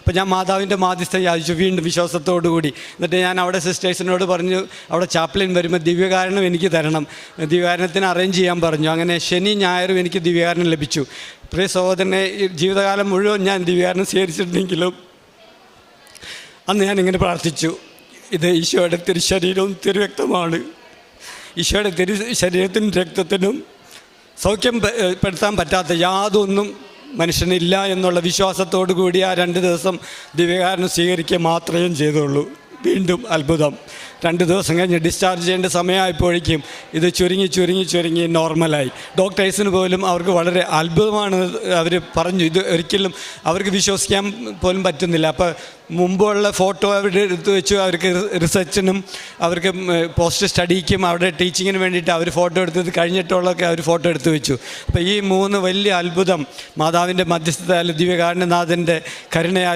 അപ്പോൾ ഞാൻ മാതാവിൻ്റെ മാധ്യസ്ഥ യാചിച്ചു വീണ്ടും വിശ്വാസത്തോടു കൂടി. എന്നിട്ട് ഞാൻ അവിടെ സിസ്റ്റേഴ്സിനോട് പറഞ്ഞു, അവിടെ ചാപ്ലിൻ വരുമ്പോൾ ദിവ്യകാരണം എനിക്ക് തരണം, ദിവ്യകാരണത്തിന് അറേഞ്ച് ചെയ്യാൻ പറഞ്ഞു. അങ്ങനെ ശനി ഞായറും എനിക്ക് ദിവ്യകാരണം ലഭിച്ചു. പ്രിയ സഹോദരനെ, ജീവിതകാലം മുഴുവൻ ഞാൻ ദിവ്യകാരണം സ്വീകരിച്ചിട്ടുണ്ടെങ്കിലും അന്ന് ഞാനിങ്ങനെ പ്രാർത്ഥിച്ചു, ഇത് ഈശോയുടെ തിരുശരീരവും തിരുരക്തമാണ്. ഈശോയുടെ ശരീരത്തിനും രക്തത്തിനും സൗഖ്യം പെടുത്താൻ പറ്റാത്ത യാതൊന്നും മനുഷ്യനില്ല എന്നുള്ള വിശ്വാസത്തോടു കൂടി ആ 2 ദിവസം ദിവ്യകാരണം സ്വീകരിക്കുക മാത്രമേ ചെയ്തുള്ളൂ. വീണ്ടും അത്ഭുതം. 2 ദിവസം കഴിഞ്ഞ് ഡിസ്ചാർജ് ചെയ്യേണ്ട സമയമായപ്പോഴേക്കും ഇത് ചുരുങ്ങി നോർമലായി. ഡോക്ടേഴ്സിന് പോലും അവർക്ക് വളരെ അത്ഭുതമാണ്. അവർ പറഞ്ഞു, ഇത് ഒരിക്കലും അവർക്ക് വിശ്വസിക്കാൻ പോലും പറ്റുന്നില്ല. അപ്പോൾ മുമ്പുള്ള ഫോട്ടോ അവിടെ എടുത്തു വെച്ചു. അവർക്ക് റിസർച്ചിനും അവർക്ക് പോസ്റ്റ് സ്റ്റഡിക്കും അവിടെ ടീച്ചിങ്ങിന് വേണ്ടിയിട്ട് അവർ ഫോട്ടോ എടുത്തത് കഴിഞ്ഞിട്ടുള്ളതൊക്കെ അവർ ഫോട്ടോ എടുത്തു വെച്ചു. അപ്പോൾ ഈ 3 വലിയ അത്ഭുതം മാതാവിൻ്റെ മധ്യസ്ഥതയാൽ ദിവ്യകാരുണ്യനാഥൻ്റെ കരുണയാൽ